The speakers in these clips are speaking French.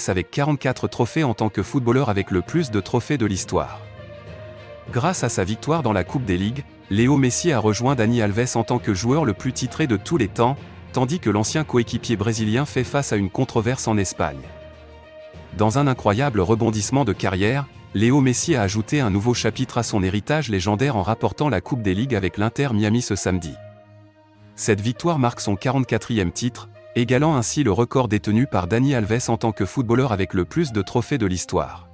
avec 44 trophées en tant que footballeur avec le plus de trophées de l'histoire. Grâce à sa victoire dans la Coupe des Ligues, Léo Messi a rejoint Dani Alves en tant que joueur le plus titré de tous les temps, tandis que l'ancien coéquipier brésilien fait face à une controverse en Espagne. Dans un incroyable rebondissement de carrière, Léo Messi a ajouté un nouveau chapitre à son héritage légendaire en rapportant la Coupe des Ligues avec l'Inter Miami ce samedi. Cette victoire marque son 44e titre, égalant ainsi le record détenu par Dani Alves en tant que footballeur avec le plus de trophées de l'histoire.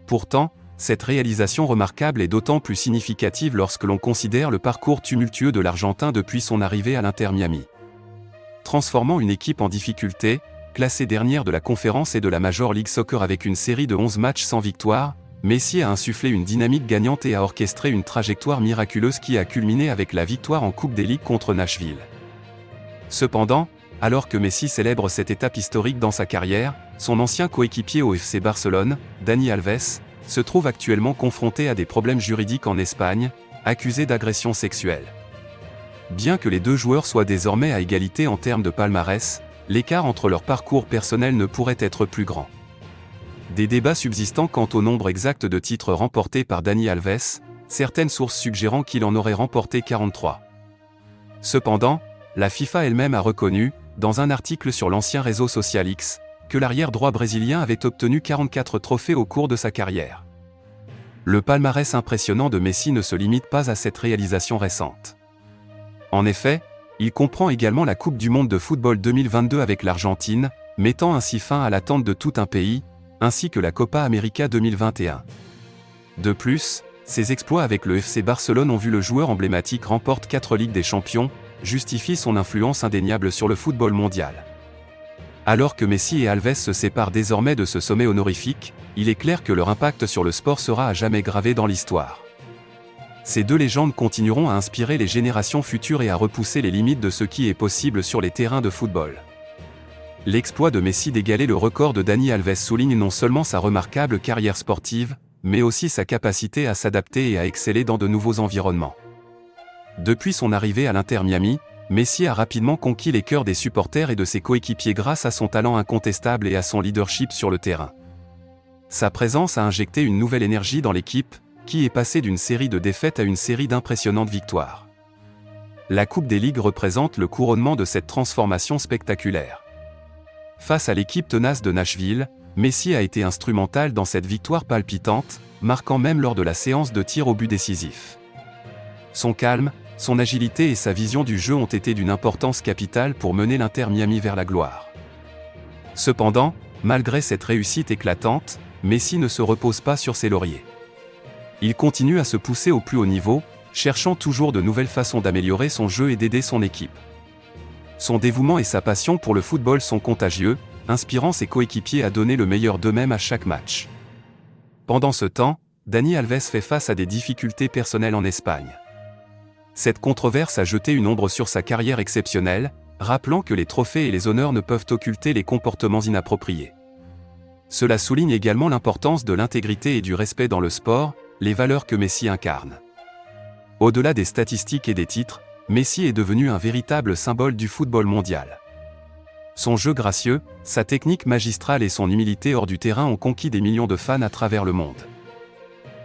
Pourtant, cette réalisation remarquable est d'autant plus significative lorsque l'on considère le parcours tumultueux de l'Argentin depuis son arrivée à l'Inter Miami. Transformant une équipe en difficulté, classée dernière de la conférence et de la Major League Soccer avec une série de 11 matchs sans victoire, Messi a insufflé une dynamique gagnante et a orchestré une trajectoire miraculeuse qui a culminé avec la victoire en Coupe des Ligues contre Nashville. Cependant, alors que Messi célèbre cette étape historique dans sa carrière, son ancien coéquipier au FC Barcelone, Dani Alves, se trouve actuellement confronté à des problèmes juridiques en Espagne, accusé d'agression sexuelle. Bien que les deux joueurs soient désormais à égalité en termes de palmarès, l'écart entre leurs parcours personnels ne pourrait être plus grand. Des débats subsistant quant au nombre exact de titres remportés par Dani Alves, certaines sources suggérant qu'il en aurait remporté 43. Cependant, la FIFA elle-même a reconnu, dans un article sur l'ancien réseau social X, que l'arrière-droit brésilien avait obtenu 44 trophées au cours de sa carrière. Le palmarès impressionnant de Messi ne se limite pas à cette réalisation récente. En effet, il comprend également la Coupe du monde de football 2022 avec l'Argentine, mettant ainsi fin à l'attente de tout un pays, ainsi que la Copa América 2021. De plus, ses exploits avec le FC Barcelone ont vu le joueur emblématique remporte 4 Ligues des Champions, justifie son influence indéniable sur le football mondial. Alors que Messi et Alves se séparent désormais de ce sommet honorifique, il est clair que leur impact sur le sport sera à jamais gravé dans l'histoire. Ces deux légendes continueront à inspirer les générations futures et à repousser les limites de ce qui est possible sur les terrains de football. L'exploit de Messi d'égaler le record de Dani Alves souligne non seulement sa remarquable carrière sportive, mais aussi sa capacité à s'adapter et à exceller dans de nouveaux environnements. Depuis son arrivée à l'Inter Miami, Messi a rapidement conquis les cœurs des supporters et de ses coéquipiers grâce à son talent incontestable et à son leadership sur le terrain. Sa présence a injecté une nouvelle énergie dans l'équipe, qui est passée d'une série de défaites à une série d'impressionnantes victoires. La Coupe des Ligues représente le couronnement de cette transformation spectaculaire. Face à l'équipe tenace de Nashville, Messi a été instrumental dans cette victoire palpitante, marquant même lors de la séance de tir au but décisif. Son calme, son agilité et sa vision du jeu ont été d'une importance capitale pour mener l'Inter Miami vers la gloire. Cependant, malgré cette réussite éclatante, Messi ne se repose pas sur ses lauriers. Il continue à se pousser au plus haut niveau, cherchant toujours de nouvelles façons d'améliorer son jeu et d'aider son équipe. Son dévouement et sa passion pour le football sont contagieux, inspirant ses coéquipiers à donner le meilleur d'eux-mêmes à chaque match. Pendant ce temps, Dani Alves fait face à des difficultés personnelles en Espagne. Cette controverse a jeté une ombre sur sa carrière exceptionnelle, rappelant que les trophées et les honneurs ne peuvent occulter les comportements inappropriés. Cela souligne également l'importance de l'intégrité et du respect dans le sport, les valeurs que Messi incarne. Au-delà des statistiques et des titres, Messi est devenu un véritable symbole du football mondial. Son jeu gracieux, sa technique magistrale et son humilité hors du terrain ont conquis des millions de fans à travers le monde.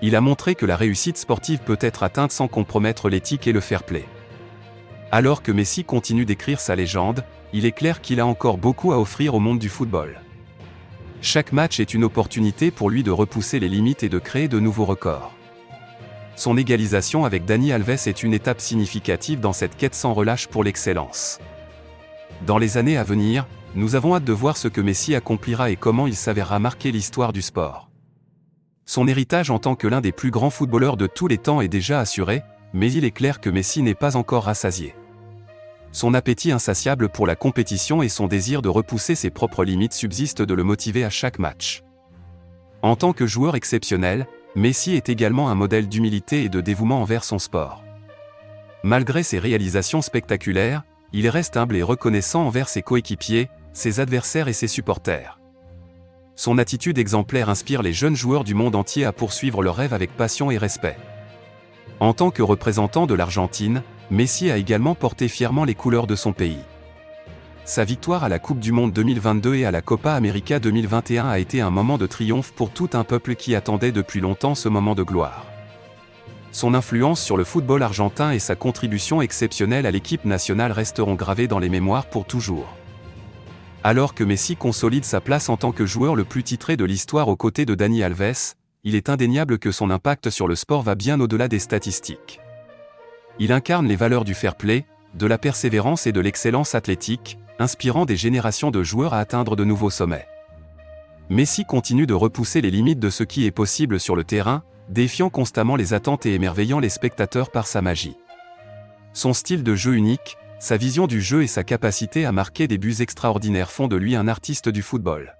Il a montré que la réussite sportive peut être atteinte sans compromettre l'éthique et le fair-play. Alors que Messi continue d'écrire sa légende, il est clair qu'il a encore beaucoup à offrir au monde du football. Chaque match est une opportunité pour lui de repousser les limites et de créer de nouveaux records. Son égalisation avec Dani Alves est une étape significative dans cette quête sans relâche pour l'excellence. Dans les années à venir, nous avons hâte de voir ce que Messi accomplira et comment il s'avérera marquer l'histoire du sport. Son héritage en tant que l'un des plus grands footballeurs de tous les temps est déjà assuré, mais il est clair que Messi n'est pas encore rassasié. Son appétit insatiable pour la compétition et son désir de repousser ses propres limites subsistent de le motiver à chaque match. En tant que joueur exceptionnel, Messi est également un modèle d'humilité et de dévouement envers son sport. Malgré ses réalisations spectaculaires, il reste humble et reconnaissant envers ses coéquipiers, ses adversaires et ses supporters. Son attitude exemplaire inspire les jeunes joueurs du monde entier à poursuivre leurs rêves avec passion et respect. En tant que représentant de l'Argentine, Messi a également porté fièrement les couleurs de son pays. Sa victoire à la Coupe du Monde 2022 et à la Copa América 2021 a été un moment de triomphe pour tout un peuple qui attendait depuis longtemps ce moment de gloire. Son influence sur le football argentin et sa contribution exceptionnelle à l'équipe nationale resteront gravées dans les mémoires pour toujours. Alors que Messi consolide sa place en tant que joueur le plus titré de l'histoire aux côtés de Dani Alves, il est indéniable que son impact sur le sport va bien au-delà des statistiques. Il incarne les valeurs du fair play, de la persévérance et de l'excellence athlétique, inspirant des générations de joueurs à atteindre de nouveaux sommets. Messi continue de repousser les limites de ce qui est possible sur le terrain, défiant constamment les attentes et émerveillant les spectateurs par sa magie. Son style de jeu unique, sa vision du jeu et sa capacité à marquer des buts extraordinaires font de lui un artiste du football.